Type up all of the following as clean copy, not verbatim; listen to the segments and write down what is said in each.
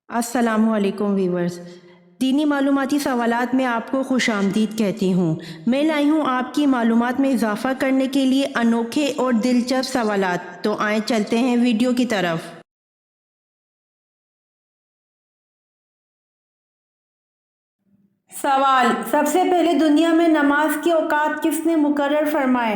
السلام علیکم ویورز، دینی معلوماتی سوالات میں آپ کو خوش آمدید کہتی ہوں۔ میں لائی ہوں آپ کی معلومات میں اضافہ کرنے کے لیے انوکھے اور دلچسپ سوالات، تو آئیں چلتے ہیں ویڈیو کی طرف۔ سوال: سب سے پہلے دنیا میں نماز کے اوقات کس نے مقرر فرمائے؟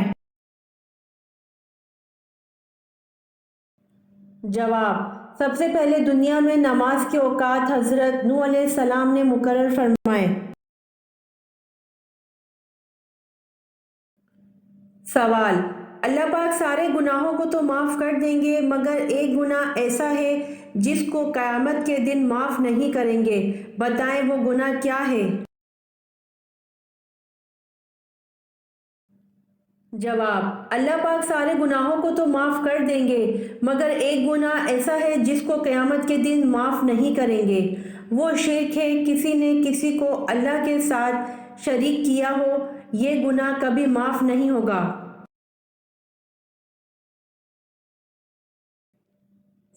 جواب: سب سے پہلے دنیا میں نماز کے اوقات حضرت نوح علیہ السلام نے مقرر فرمائے۔ سوال: اللہ پاک سارے گناہوں کو تو معاف کر دیں گے مگر ایک گناہ ایسا ہے جس کو قیامت کے دن معاف نہیں کریں گے، بتائیں وہ گناہ کیا ہے؟ جواب: اللہ پاک سارے گناہوں کو تو معاف کر دیں گے مگر ایک گناہ ایسا ہے جس کو قیامت کے دن معاف نہیں کریں گے، وہ شرک ہے، کسی نے کسی کو اللہ کے ساتھ شریک کیا ہو، یہ گناہ کبھی معاف نہیں ہوگا۔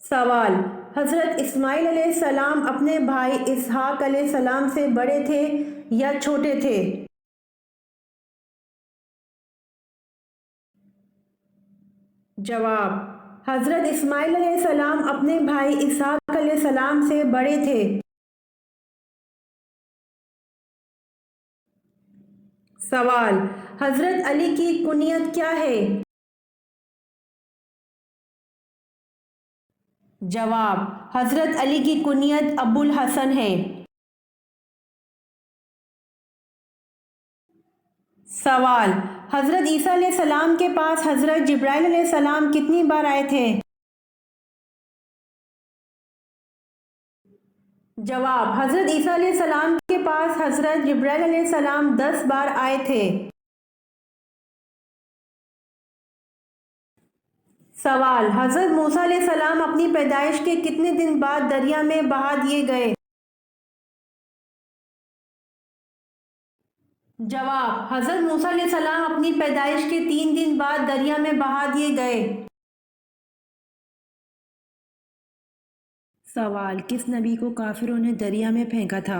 سوال: حضرت اسماعیل علیہ السلام اپنے بھائی اسحاق علیہ السلام سے بڑے تھے یا چھوٹے تھے؟ جواب: حضرت اسماعیل علیہ السلام اپنے بھائی اسحاق علیہ السلام سے بڑے تھے۔ سوال: حضرت علی کی کنیت کیا ہے؟ جواب: حضرت علی کی کنیت ابو الحسن ہے۔ سوال: حضرت عیسیٰ علیہ السلام کے پاس حضرت جبرائیل علیہ السلام کتنی بار آئے تھے؟ جواب: حضرت عیسیٰ علیہ السلام کے پاس حضرت جبرائیل علیہ السلام 10 بار آئے تھے۔ سوال: حضرت موسیٰ علیہ السلام اپنی پیدائش کے کتنے دن بعد دریا میں بہا دیے گئے؟ جواب: حضرت موسیٰ علیہ السلام اپنی پیدائش کے 3 دن بعد دریا میں بہا دیے گئے۔ سوال: کس نبی کو کافروں نے دریا میں پھینکا تھا؟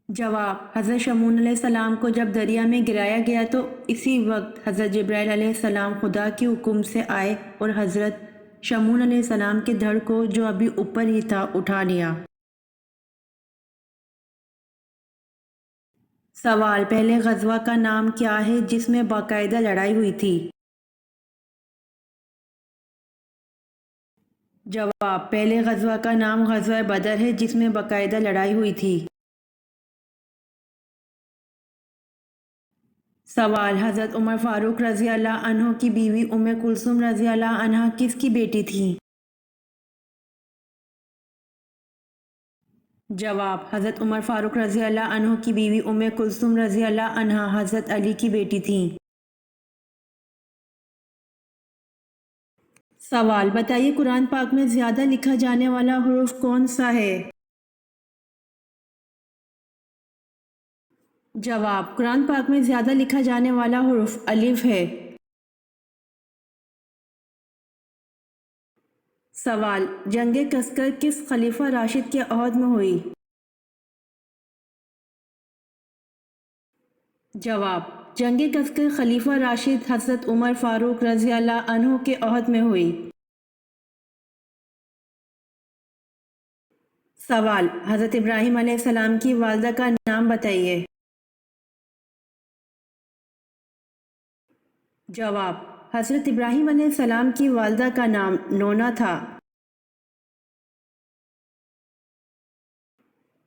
جواب: حضرت شمعون علیہ السلام کو جب دریا میں گرایا گیا تو اسی وقت حضرت جبرائیل علیہ السلام خدا کے حکم سے آئے اور حضرت شمعون علیہ السلام کے دھڑ کو جو ابھی اوپر ہی تھا اٹھا لیا۔ سوال: پہلے غزوہ کا نام کیا ہے جس میں باقاعدہ لڑائی ہوئی تھی؟ جواب: پہلے غزوہ کا نام غزوہ بدر ہے جس میں باقاعدہ لڑائی ہوئی تھی۔ سوال: حضرت عمر فاروق رضی اللہ عنہ کی بیوی ام کلثوم رضی اللہ عنہا کس کی بیٹی تھیں؟ جواب: حضرت عمر فاروق رضی اللہ عنہ کی بیوی ام کلثوم رضی اللہ عنہا حضرت علی کی بیٹی تھیں۔ سوال: بتائیے قرآن پاک میں زیادہ لکھا جانے والا حرف کون سا ہے؟ جواب: قرآن پاک میں زیادہ لکھا جانے والا حرف الف ہے۔ سوال: جنگ کسکر کس خلیفہ راشد کے عہد میں ہوئی؟ جواب: جنگ کسکر خلیفہ راشد حضرت عمر فاروق رضی اللہ عنہ کے عہد میں ہوئی۔ سوال: حضرت ابراہیم علیہ السلام کی والدہ کا نام بتائیے۔ جواب: حضرت ابراہیم علیہ السلام کی والدہ کا نام نونا تھا۔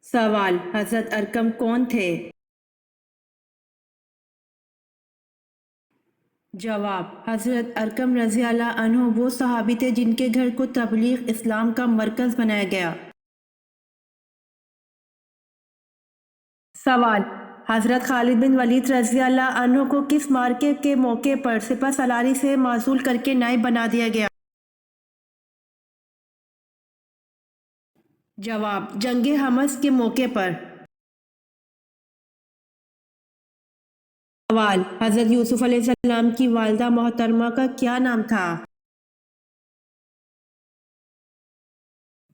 سوال: حضرت ارقم کون تھے؟ جواب: حضرت ارقم رضی اللہ عنہ وہ صحابی تھے جن کے گھر کو تبلیغ اسلام کا مرکز بنایا گیا۔ سوال: حضرت خالد بن ولید رضی اللہ عنہ کو کس معرکے کے موقع پر سپہ سالاری سے معزول کر کے نائب بنا دیا گیا؟ جواب: جنگ حمص کے موقع پر۔ سوال: حضرت یوسف علیہ السلام کی والدہ محترمہ کا کیا نام تھا؟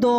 2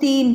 3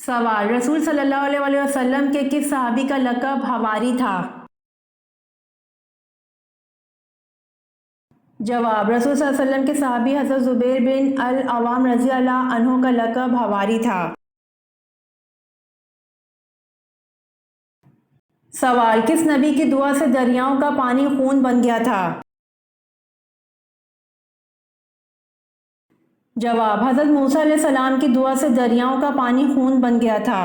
سوال: رسول صلی اللہ علیہ وسلم کے کس صحابی کا لقب حواری تھا؟ جواب: رسول صلی اللہ علیہ وسلم کے صحابی حضرت زبیر بن العوام رضی اللہ عنہ کا لقب حواری تھا۔ سوال: کس نبی کی دعا سے دریاؤں کا پانی خون بن گیا تھا؟ جواب: حضرت موسیٰ علیہ السلام کی دعا سے دریاؤں کا پانی خون بن گیا تھا۔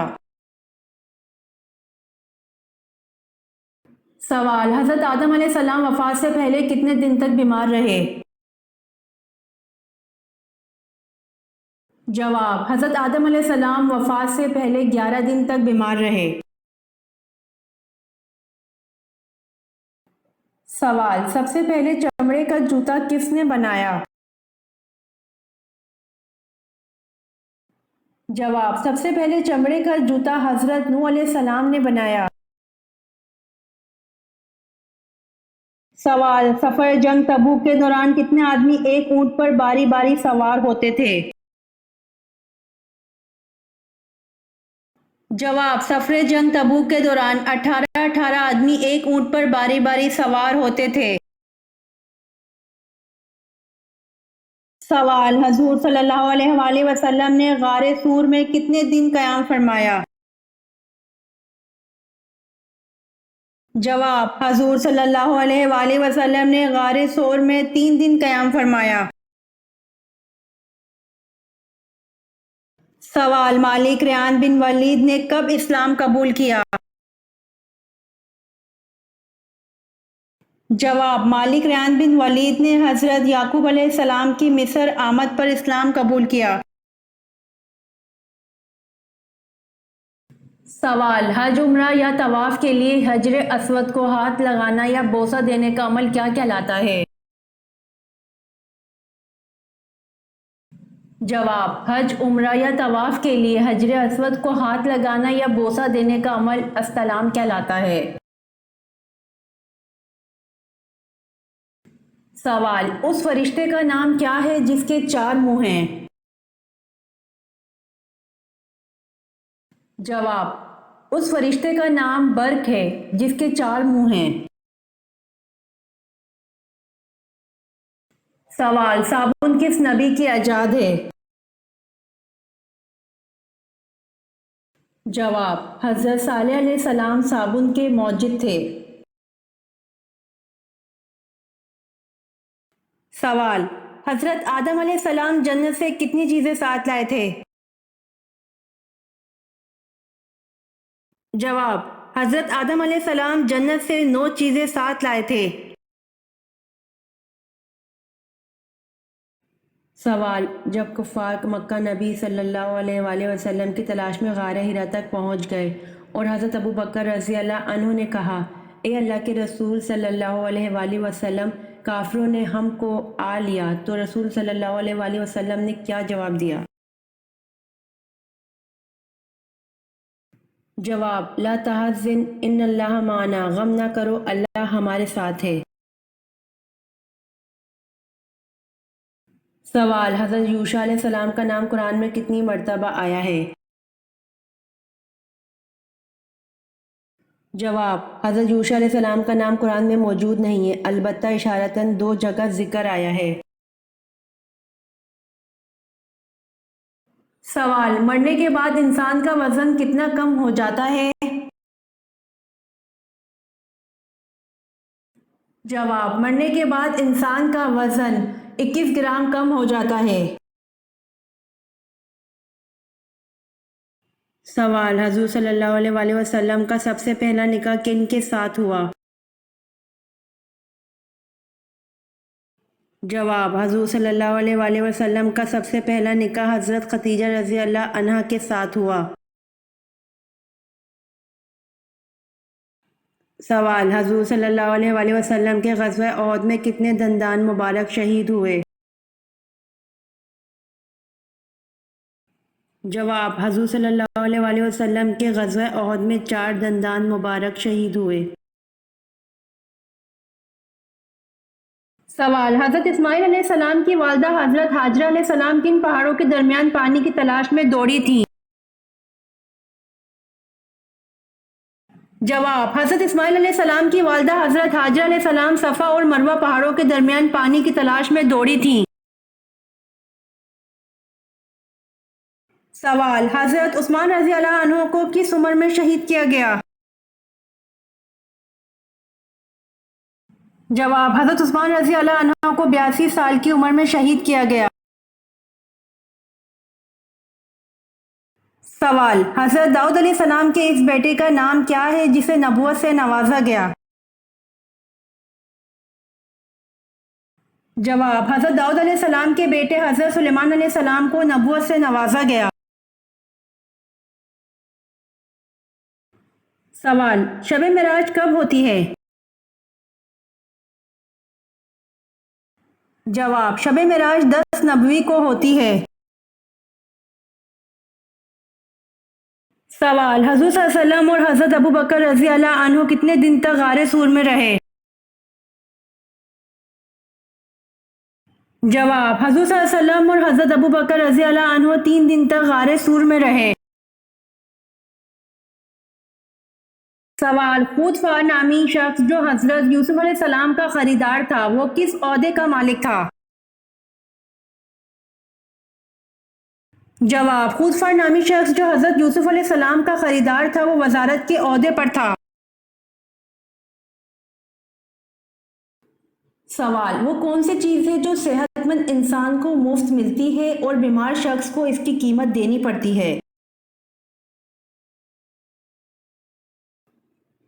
سوال: حضرت آدم علیہ السلام وفات سے پہلے کتنے دن تک بیمار رہے؟ جواب: حضرت آدم علیہ السلام وفات سے پہلے 11 دن تک بیمار رہے۔ سوال: سب سے پہلے چمڑے کا جوتا کس نے بنایا؟ جواب: سب سے پہلے چمڑے کا جوتا حضرت نوح علیہ السلام نے بنایا۔ سوال: سفر جنگ تبوک کے دوران کتنے آدمی ایک اونٹ پر باری باری سوار ہوتے تھے؟ جواب: سفر جنگ تبوک کے دوران 18 آدمی ایک اونٹ پر باری باری سوار ہوتے تھے۔ سوال: حضور صلی اللہ علیہ وآلہ وسلم نے غار سور میں کتنے دن قیام فرمایا؟ جواب: حضور صلی اللہ علیہ وآلہ وسلم نے غار سور میں 3 دن قیام فرمایا۔ سوال: مالک ریان بن ولید نے کب اسلام قبول کیا؟ جواب: مالک ریان بن ولید نے حضرت یعقوب علیہ السلام کی مصر آمد پر اسلام قبول کیا۔ سوال: حج، عمرہ یا طواف کے لیے حجر اسود کو ہاتھ لگانا یا بوسہ دینے کا عمل کیا کہلاتا ہے؟ جواب: حج، عمرہ یا طواف کے لیے حجر اسود کو ہاتھ لگانا یا بوسہ دینے کا عمل استلام کہلاتا ہے۔ سوال: اس فرشتے کا نام کیا ہے جس کے 4 منہ ہیں؟ جواب: اس فرشتے کا نام برق ہے جس کے 4 منہ ہیں۔ سوال: صابن کس نبی کی ایجاد ہے؟ جواب: حضرت صالح علیہ السلام صابن کے موجد تھے۔ سوال: حضرت آدم علیہ السلام جنت سے کتنی چیزیں ساتھ لائے تھے؟ جواب: حضرت آدم علیہ السلام جنت سے 9 چیزیں ساتھ لائے تھے۔ سوال: جب کفار مکہ نبی صلی اللہ علیہ وآلہ وسلم کی تلاش میں غار حرا تک پہنچ گئے اور حضرت ابو بکر رضی اللہ عنہ نے کہا: اے اللہ کے رسول صلی اللہ علیہ وآلہ وسلم، کافروں نے ہم کو آ لیا، تو رسول صلی اللہ علیہ وآلہ وسلم نے کیا جواب دیا؟ جواب: لا تحزن ان اللہ معنا، غم نہ کرو، اللہ ہمارے ساتھ ہے۔ سوال: حضرت یوشع علیہ السلام کا نام قرآن میں کتنی مرتبہ آیا ہے؟ جواب: حضرت یوشع علیہ السلام کا نام قرآن میں موجود نہیں ہے، البتہ اشارتاً 2 جگہ ذکر آیا ہے۔ سوال: مرنے کے بعد انسان کا وزن کتنا کم ہو جاتا ہے؟ جواب: مرنے کے بعد انسان کا وزن 21 گرام کم ہو جاتا ہے۔ سوال: حضور صلی اللہ علیہ وآلہ وسلم کا سب سے پہلا نکاح کن کے ساتھ ہوا؟ جواب: حضور صلی اللہ علیہ وآلہ وسلم کا سب سے پہلا نکاح حضرت خدیجہ رضی اللہ عنہا کے ساتھ ہوا۔ سوال: حضور صلی اللہ علیہ وآلہ وسلم کے غزوہ احد میں کتنے دندان مبارک شہید ہوئے؟ جواب: حضور صلی اللہ علیہ وآلہ وسلم کے غزوہ احد میں 4 دندان مبارک شہید ہوئے۔ سوال: حضرت اسماعیل علیہ السلام کی والدہ حضرت ہاجرہ علیہ السلام کن پہاڑوں کے درمیان پانی کی تلاش میں دوڑی تھیں؟ جواب: حضرت اسماعیل علیہ السلام کی والدہ حضرت ہاجرہ علیہ السلام صفا اور مروہ پہاڑوں کے درمیان پانی کی تلاش میں دوڑی تھیں۔ سوال: حضرت عثمان رضی اللہ عنہ کو کس عمر میں شہید کیا گیا؟ جواب: حضرت عثمان رضی اللہ عنہ کو 82 سال کی عمر میں شہید کیا گیا۔ سوال: حضرت داؤد علیہ السلام کے اس بیٹے کا نام کیا ہے جسے نبوت سے نوازا گیا؟ جواب: حضرت داؤد علیہ السلام کے بیٹے حضرت سلیمان علیہ السلام کو نبوت سے نوازا گیا۔ سوال: شب معراج کب ہوتی ہے؟ جواب: شب معراج 10 نبوی کو ہوتی ہے۔ سوال: حضور صلی اللہ علیہ وسلم اور حضرت ابوبکر رضی اللہ عنہ کتنے دن تک غار سور میں رہے؟ جواب: حضور صلی اللہ علیہ وسلم اور حضرت ابوبکر رضی اللہ عنہ 3 دن تک غار سور میں رہے۔ سوال: خود فار نامی شخص جو حضرت یوسف علیہ السلام کا خریدار تھا وہ کس عہدے کا مالک تھا؟ جواب: خود فار نامی شخص جو حضرت یوسف علیہ السلام کا خریدار تھا وہ وزارت کے عہدے پر تھا۔ سوال: وہ کون سی چیز ہے جو صحت مند انسان کو مفت ملتی ہے اور بیمار شخص کو اس کی قیمت دینی پڑتی ہے؟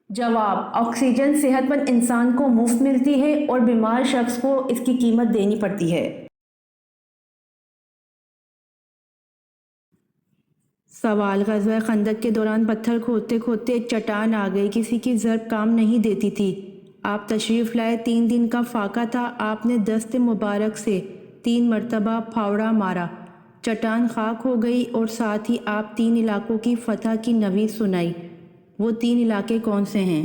جواب: آکسیجن صحت مند انسان کو مفت ملتی ہے اور بیمار شخص کو اس کی قیمت دینی پڑتی ہے۔ سوال: غزوہ خندق کے دوران پتھر کھودتے کھودتے ایک چٹان آ گئی، کسی کی ضرب کام نہیں دیتی تھی، آپ تشریف لائے، 3 دن کا فاقہ تھا، آپ نے دست مبارک سے 3 مرتبہ پھاوڑا مارا، چٹان خاک ہو گئی اور ساتھ ہی آپ 3 علاقوں کی فتح کی نوید سنائی، وہ 3 علاقے کون سے ہیں؟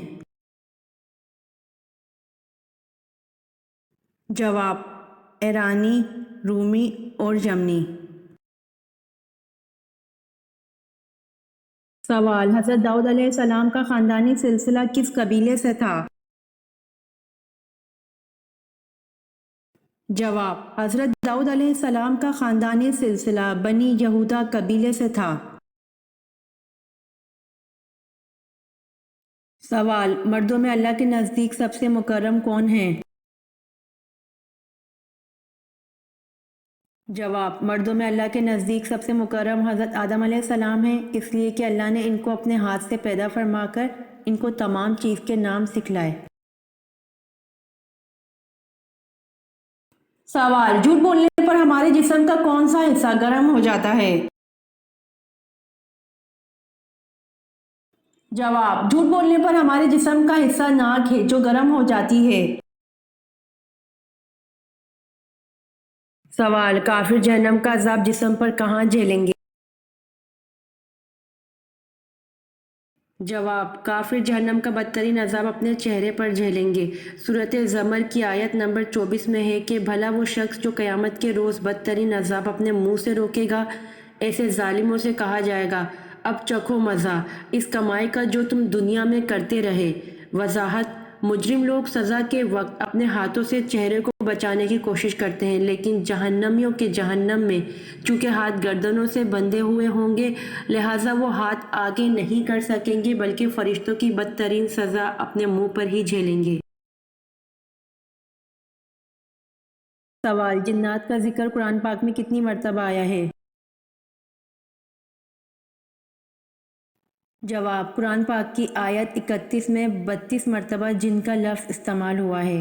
جواب: ایرانی، رومی اور یمنی۔ سوال: حضرت داؤد علیہ السلام کا خاندانی سلسلہ کس قبیلے سے تھا؟ جواب: حضرت داؤد علیہ السلام کا خاندانی سلسلہ بنی یہودہ قبیلے سے تھا۔ سوال: مردوں میں اللہ کے نزدیک سب سے مکرم کون ہیں؟ جواب: مردوں میں اللہ کے نزدیک سب سے مکرم حضرت آدم علیہ السلام ہیں، اس لیے کہ اللہ نے ان کو اپنے ہاتھ سے پیدا فرما کر ان کو تمام چیز کے نام سکھلائے۔ سوال: جھوٹ بولنے پر ہمارے جسم کا کون سا حصہ گرم ہو جاتا ہے؟ جواب: جھوٹ بولنے پر ہمارے جسم کا حصہ ناک ہے جو گرم ہو جاتی ہے۔ سوال: کافر جہنم کا عذاب جسم پر کہاں جھیلیں گے؟ جواب: کافر جہنم کا بدترین عذاب اپنے چہرے پر جھیلیں گے۔ سورۃ زمر کی آیت نمبر 24 میں ہے کہ بھلا وہ شخص جو قیامت کے روز بدترین عذاب اپنے منہ سے روکے گا، ایسے ظالموں سے کہا جائے گا اب چکھو مزہ اس کمائی کا جو تم دنیا میں کرتے رہے۔ وضاحت: مجرم لوگ سزا کے وقت اپنے ہاتھوں سے چہرے کو بچانے کی کوشش کرتے ہیں، لیکن جہنمیوں کے جہنم میں چونکہ ہاتھ گردنوں سے بندھے ہوئے ہوں گے لہٰذا وہ ہاتھ آگے نہیں کر سکیں گے بلکہ فرشتوں کی بدترین سزا اپنے منہ پر ہی جھیلیں گے۔ سوال: جنات کا ذکر قرآن پاک میں کتنی مرتبہ آیا ہے؟ جواب: قرآن پاک کی آیت 31 میں 32 مرتبہ جن کا لفظ استعمال ہوا ہے۔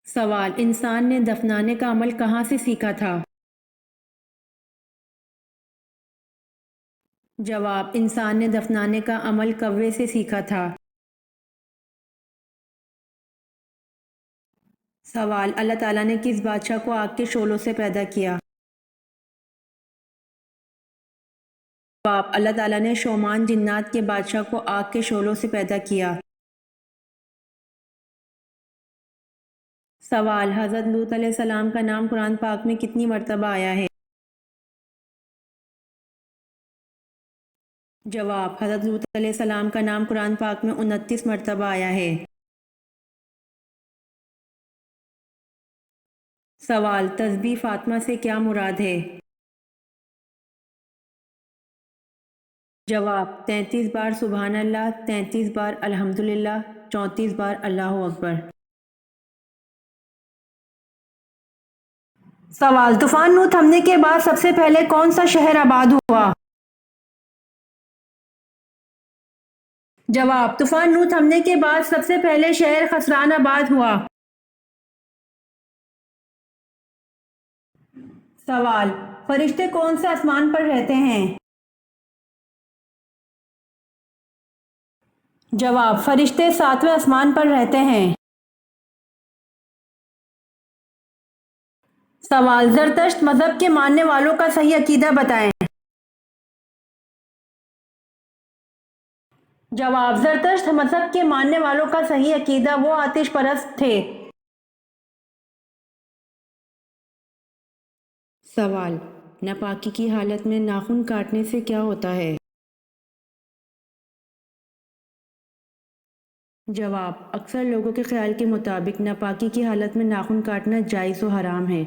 سوال: انسان نے دفنانے کا عمل کہاں سے سیکھا تھا؟ جواب: انسان نے دفنانے کا عمل کوے سے سیکھا تھا۔ سوال: اللہ تعالیٰ نے کس بادشاہ کو آگ کے شعلوں سے پیدا کیا؟ جواب: اللہ تعالیٰ نے شومان جنات کے بادشاہ کو آگ کے شعلوں سے پیدا کیا۔ سوال: حضرت لوط علیہ السلام کا نام قرآن پاک میں کتنی مرتبہ آیا ہے؟ جواب: حضرت لوط علیہ السلام کا نام قرآن پاک میں 29 مرتبہ آیا ہے۔ سوال: تسبیح فاطمہ سے کیا مراد ہے؟ جواب: 33 بار سبحان اللہ، 33 بار الحمدللہ، 34 بار اللہ اکبر۔ سوال: طوفان نوح تھمنے کے بعد سب سے پہلے کون سا شہر آباد ہوا؟ جواب: طوفان نوح تھمنے کے بعد سب سے پہلے شہر خسران آباد ہوا۔ سوال: فرشتے کون سے آسمان پر رہتے ہیں؟ جواب: فرشتے 7ویں آسمان پر رہتے ہیں۔ سوال: زرتشت مذہب کے ماننے والوں کا صحیح عقیدہ بتائیں۔ جواب: زرتشت مذہب کے ماننے والوں کا صحیح عقیدہ وہ آتش پرست تھے۔ سوال: ناپاکی کی حالت میں ناخن کاٹنے سے کیا ہوتا ہے؟ جواب: اکثر لوگوں کے خیال کے مطابق ناپاکی کی حالت میں ناخن کاٹنا جائز و حرام ہے،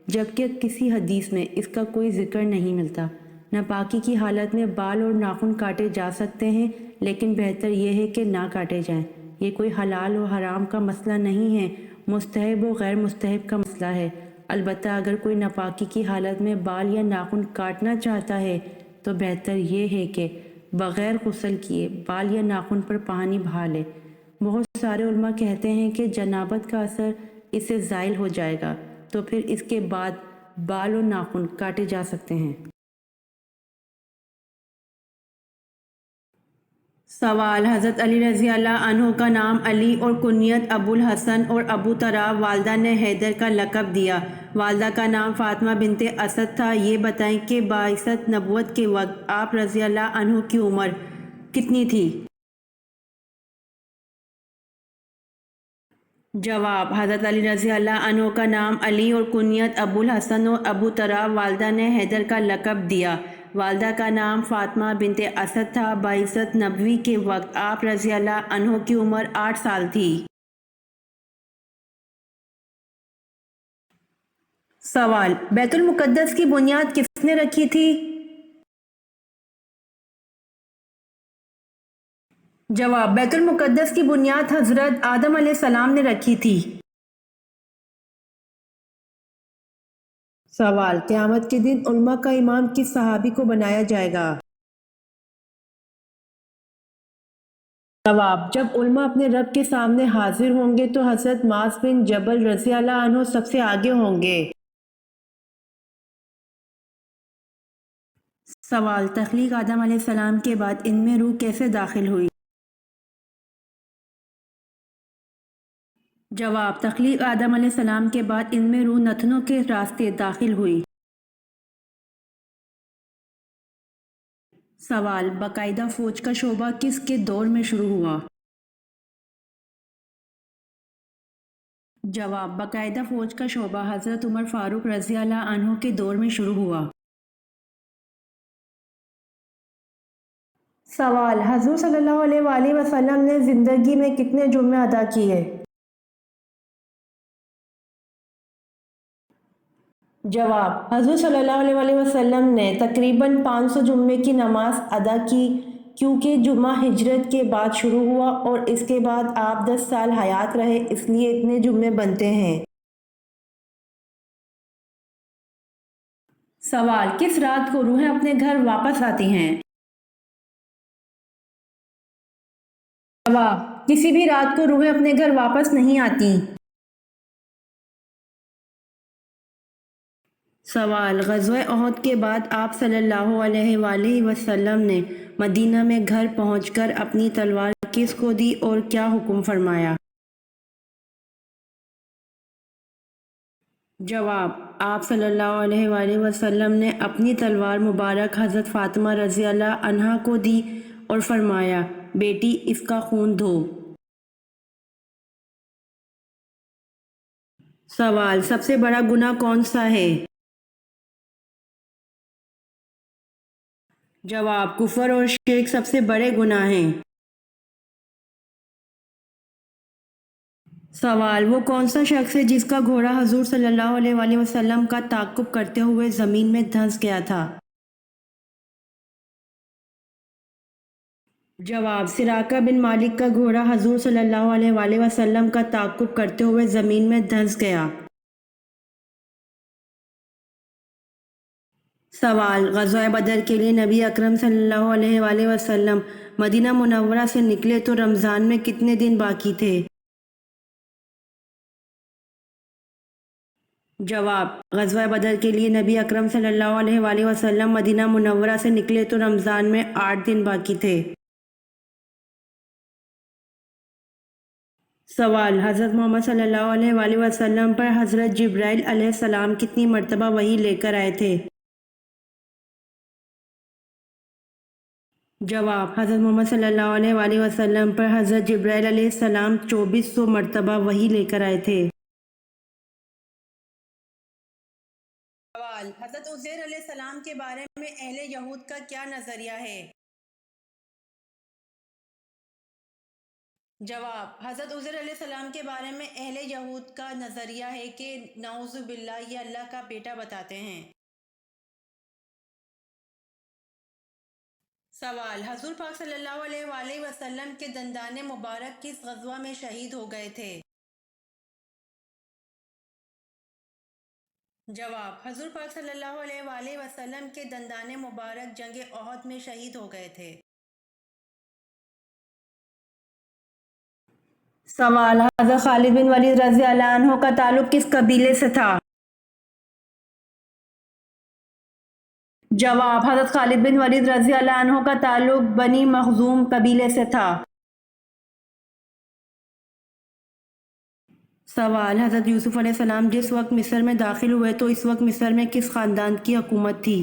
جبکہ کسی حدیث میں اس کا کوئی ذکر نہیں ملتا۔ ناپاکی کی حالت میں بال اور ناخن کاٹے جا سکتے ہیں، لیکن بہتر یہ ہے کہ نہ کاٹے جائیں۔ یہ کوئی حلال و حرام کا مسئلہ نہیں ہے، مستحب و غیر مستحب کا مسئلہ ہے۔ البتہ اگر کوئی ناپاکی کی حالت میں بال یا ناخن کاٹنا چاہتا ہے تو بہتر یہ ہے کہ بغیر غسل کیے بال یا ناخن پر پانی بہا لے۔ بہت سارے علماء کہتے ہیں کہ جنابت کا اثر اس سے زائل ہو جائے گا، تو پھر اس کے بعد بال و ناخن کاٹے جا سکتے ہیں۔ سوال: حضرت علی رضی اللہ عنہ کا نام علی اور کنیت ابو الحسن اور ابو تراب، والدہ نے حیدر کا لقب دیا۔ والدہ کا نام فاطمہ بنت اسد تھا۔ یہ بتائیں کہ بعثت نبوت کے وقت آپ رضی اللہ عنہ کی عمر کتنی تھی؟ جواب: حضرت علی رضی اللہ عنہ کا نام علی اور کنیت ابو الحسن اور ابو تراب، والدہ نے حیدر کا لقب دیا۔ والدہ کا نام فاطمہ بنت اسد تھا۔ بعثت نبوی کے وقت آپ رضی اللہ عنہ کی عمر 8 سال تھی۔ سوال: بیت المقدس کی بنیاد کس نے رکھی تھی؟ جواب: بیت المقدس کی بنیاد حضرت آدم علیہ السلام نے رکھی تھی۔ سوال: قیامت کے دن علماء کا امام کس صحابی کو بنایا جائے گا؟ جواب: جب علماء اپنے رب کے سامنے حاضر ہوں گے تو حضرت معاذ بن جبل رضی اللہ عنہ سب سے آگے ہوں گے۔ سوال: تخلیق آدم علیہ السلام کے بعد ان میں روح کیسے داخل ہوئی؟ جواب: تخلیق آدم علیہ السلام کے بعد ان میں روح نتنوں کے راستے داخل ہوئی۔ سوال: باقاعدہ فوج کا شعبہ کس کے دور میں شروع ہوا؟ جواب: باقاعدہ فوج کا شعبہ حضرت عمر فاروق رضی اللہ عنہ کے دور میں شروع ہوا۔ سوال: حضور صلی اللہ علیہ وآلہ وسلم نے زندگی میں کتنے جمعے ادا کیے؟ جواب: حضور صلی اللہ علیہ وآلہ وسلم نے تقریباً 500 جمعے کی نماز ادا کی، کیونکہ جمعہ ہجرت کے بعد شروع ہوا اور اس کے بعد آپ 10 سال حیات رہے، اس لیے اتنے جمعے بنتے ہیں۔ سوال: کس رات کو روحیں اپنے گھر واپس آتی ہیں؟ جواب: کسی بھی رات کو روحیں اپنے گھر واپس نہیں آتیں۔ سوال: غزوہ احد کے بعد آپ صلی اللہ علیہ وآلہ وسلم نے مدینہ میں گھر پہنچ کر اپنی تلوار کس کو دی اور کیا حکم فرمایا؟ جواب: آپ صلی اللہ علیہ وآلہ وسلم نے اپنی تلوار مبارک حضرت فاطمہ رضی اللہ عنہا کو دی اور فرمایا، بیٹی اس کا خون دھو۔ سوال: سب سے بڑا گناہ کون سا ہے؟ جواب: کفر اور شرک سب سے بڑے گناہ ہیں۔ سوال: وہ کون سا شخص ہے جس کا گھوڑا حضور صلی اللہ علیہ وآلہ وسلم کا تعاقب کرتے ہوئے زمین میں دھنس گیا تھا؟ جواب: سراقہ بن مالک کا گھوڑا حضور صلی اللہ علیہ وآلہ وسلم کا تعاقب کرتے ہوئے زمین میں دھنس گیا۔ سوال: غزوہ بدر کے لیے نبی اکرم صلی اللہ علیہ وآلہ وسلم مدینہ منورہ سے نکلے تو رمضان میں کتنے دن باقی تھے؟ جواب: غزوہ بدر کے لیے نبی اکرم صلی اللہ علیہ وآلہ وسلم مدینہ منورہ سے نکلے تو رمضان میں 8 دن باقی تھے۔ سوال: حضرت محمد صلی اللہ علیہ وآلہ وسلم پر حضرت جبرائیل علیہ السلام کتنی مرتبہ وحی لے کر آئے تھے؟ جواب: حضرت محمد صلی اللہ علیہ وآلہ وسلم پر حضرت جبرائیل علیہ السلام 2400 مرتبہ وحی لے کر آئے تھے۔ سوال: حضرت عزیر علیہ السلام کے بارے میں اہل یہود کا کیا نظریہ ہے؟ جواب: حضرت عزیر علیہ السلام کے بارے میں اہل یہود کا نظریہ ہے کہ نعوذ باللہ یہ اللہ کا بیٹا بتاتے ہیں۔ سوال: حضور پاک صلی اللہ علیہ وآلہ وسلم کے دندان مبارک کس غزوہ میں شہید ہو گئے تھے؟ جواب: حضور پاک صلی اللہ علیہ وآلہ وسلم کے دندان مبارک جنگ احد میں شہید ہو گئے تھے۔ سوال: حضرت خالد بن ولید رضی اللہ عنہ کا تعلق کس قبیلے سے تھا؟ جواب: حضرت خالد بن ولید رضی اللہ عنہ کا تعلق بنی مخزوم قبیلے سے تھا۔ سوال: حضرت یوسف علیہ السلام جس وقت مصر میں داخل ہوئے تو اس وقت مصر میں کس خاندان کی حکومت تھی؟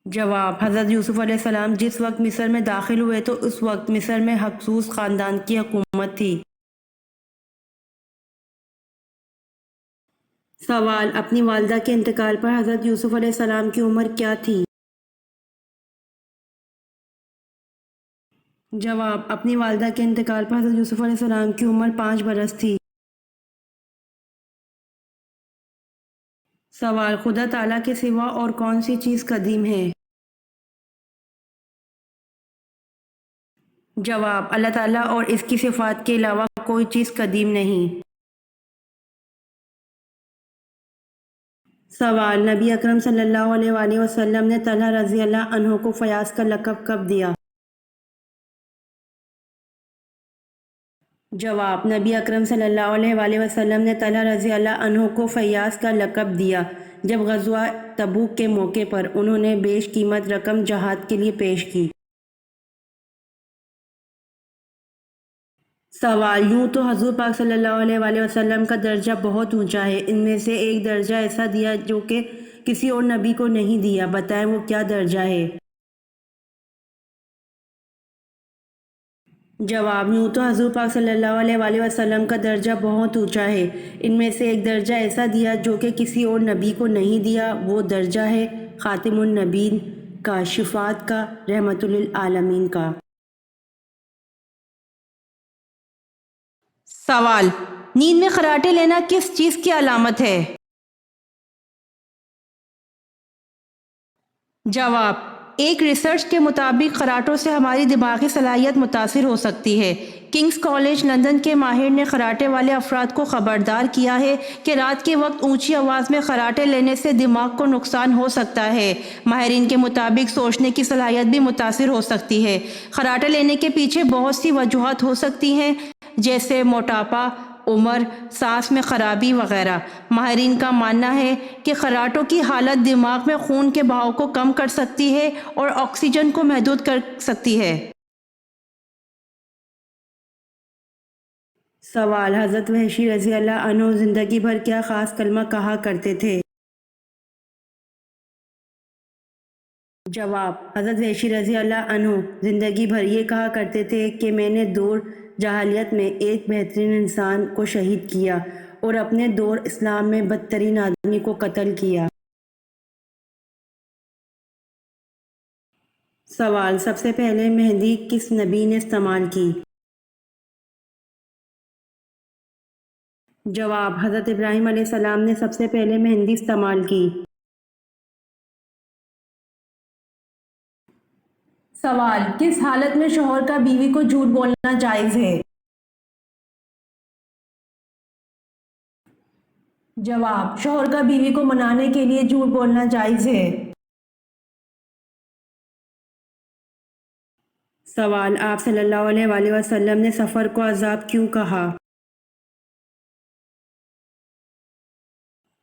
جواب: حضرت یوسف علیہ السلام جس وقت مصر میں داخل ہوئے تو اس وقت مصر میں ہکسوس خاندان کی حکومت تھی۔ سوال: اپنی والدہ کے انتقال پر حضرت یوسف علیہ السلام کی عمر کیا تھی؟ جواب: اپنی والدہ کے انتقال پر حضرت یوسف علیہ السلام کی عمر 5 برس تھی۔ سوال: خدا تعالیٰ کے سوا اور کون سی چیز قدیم ہے؟ جواب: اللہ تعالیٰ اور اس کی صفات کے علاوہ کوئی چیز قدیم نہیں۔ سوال: نبی اکرم صلی اللہ علیہ وآلہ وسلم نے طلحہ رضی اللہ عنہ کو فیاض کا لقب کب دیا؟ جواب: نبی اکرم صلی اللہ علیہ وآلہ وسلم نے طلحہ رضی اللہ عنہ کو فیاض کا لقب دیا جب غزوہ تبوک کے موقع پر انہوں نے بیش قیمت رقم جہاد کے لیے پیش کی۔ سوال: یوں تو حضور پاک صلی اللہ علیہ وآلہ وسلم کا درجہ بہت اونچا ہے، ان میں سے ایک درجہ ایسا دیا جو کہ کسی اور نبی کو نہیں دیا، بتائیں وہ کیا درجہ ہے؟ جواب: یوں تو حضور پاک صلی اللہ علیہ وآلہ وسلم کا درجہ بہت اونچا ہے، ان میں سے ایک درجہ ایسا دیا جو کہ کسی اور نبی کو نہیں دیا، وہ درجہ ہے خاتم النبیین کا، شفاعت کا، رحمت للعالمین کا۔ سوال: نیند میں خراٹے لینا کس چیز کی علامت ہے؟ جواب: ایک ریسرچ کے مطابق خراٹوں سے ہماری دماغی صلاحیت متاثر ہو سکتی ہے۔ کنگز کالج لندن کے ماہر نے خراٹے والے افراد کو خبردار کیا ہے کہ رات کے وقت اونچی آواز میں خراٹے لینے سے دماغ کو نقصان ہو سکتا ہے۔ ماہرین کے مطابق سوچنے کی صلاحیت بھی متاثر ہو سکتی ہے۔ خراٹے لینے کے پیچھے بہت سی وجوہات ہو سکتی ہیں جیسے موٹاپا، عمر، سانس میں خرابی وغیرہ۔ ماہرین کا ماننا ہے کہ خراٹوں کی حالت دماغ میں خون کے بہاؤ کو کم کر سکتی ہے اور آکسیجن کو محدود کر سکتی ہے۔ سوال: حضرت وحشی رضی اللہ عنہ زندگی بھر کیا خاص کلمہ کہا کرتے تھے؟ جواب: حضرت وحشی رضی اللہ عنہ زندگی بھر یہ کہا کرتے تھے کہ میں نے دور جاہلیت میں ایک بہترین انسان کو شہید کیا اور اپنے دور اسلام میں بدترین آدمی کو قتل کیا۔ سوال: سب سے پہلے مہندی کس نبی نے استعمال کی؟ جواب: حضرت ابراہیم علیہ السلام نے سب سے پہلے مہندی استعمال کی۔ سوال: کس حالت میں شوہر کا بیوی کو جھوٹ بولنا جائز ہے؟ جواب: شوہر کا بیوی کو منانے کے لیے جھوٹ بولنا جائز ہے۔ سوال: آپ صلی اللہ علیہ وآلہ وسلم نے سفر کو عذاب کیوں کہا؟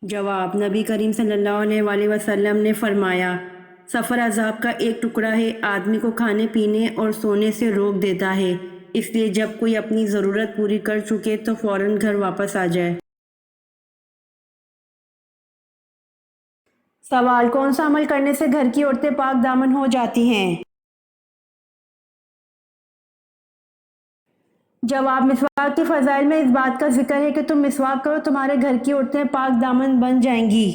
جواب: نبی کریم صلی اللہ علیہ وآلہ وسلم نے فرمایا، سفر عذاب کا ایک ٹکڑا ہے، آدمی کو کھانے پینے اور سونے سے روک دیتا ہے، اس لیے جب کوئی اپنی ضرورت پوری کر چکے تو فوراً گھر واپس آ جائے۔ سوال: کون سا عمل کرنے سے گھر کی عورتیں پاک دامن ہو جاتی ہیں؟ جواب: مسواک کے فضائل میں اس بات کا ذکر ہے کہ تم مسواک کرو، تمہارے گھر کی عورتیں پاک دامن بن جائیں گی۔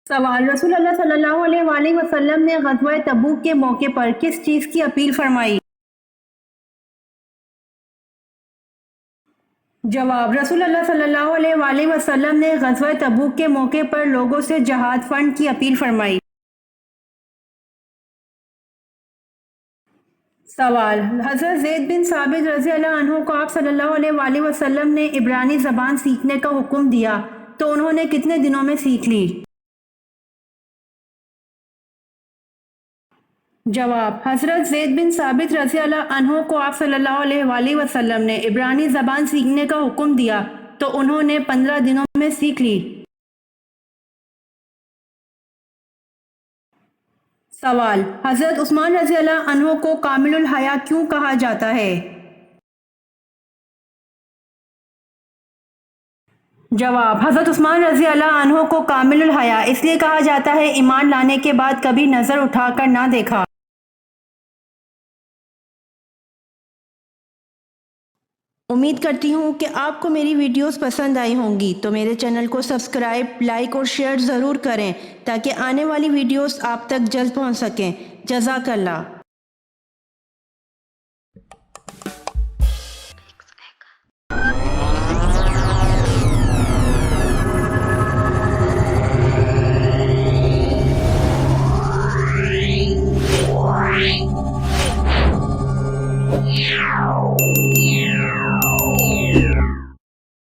سوال: رسول اللہ صلی اللہ علیہ وآلہ وسلم نے غزوہ تبوک کے موقع پر کس چیز کی اپیل فرمائی؟ جواب: رسول اللہ صلی اللہ علیہ وآلہ وسلم نے غزوہ تبوک کے موقع پر لوگوں سے جہاد فنڈ کی اپیل فرمائی۔ سوال: حضرت زید بن ثابت رضی اللہ عنہ کو آپ صلی اللہ علیہ وآلہ وسلم نے عبرانی زبان سیکھنے کا حکم دیا تو انہوں نے کتنے دنوں میں سیکھ لی؟ جواب: حضرت زید بن ثابت رضی اللہ عنہ کو آپ صلی اللہ علیہ وآلہ وسلم نے عبرانی زبان سیکھنے کا حکم دیا تو انہوں نے 15 دنوں میں سیکھ لی۔ سوال: حضرت عثمان رضی اللہ عنہ کو کامل الحیا کیوں کہا جاتا ہے؟ جواب: حضرت عثمان رضی اللہ عنہ کو کامل الحیا اس لیے کہا جاتا ہے ایمان لانے کے بعد کبھی نظر اٹھا کر نہ دیکھا۔ امید کرتی ہوں کہ آپ کو میری ویڈیوز پسند آئی ہوں گی، تو میرے چینل کو سبسکرائب، لائک اور شیئر ضرور کریں تاکہ آنے والی ویڈیوز آپ تک جلد پہنچ سکیں۔ جزاک اللہ۔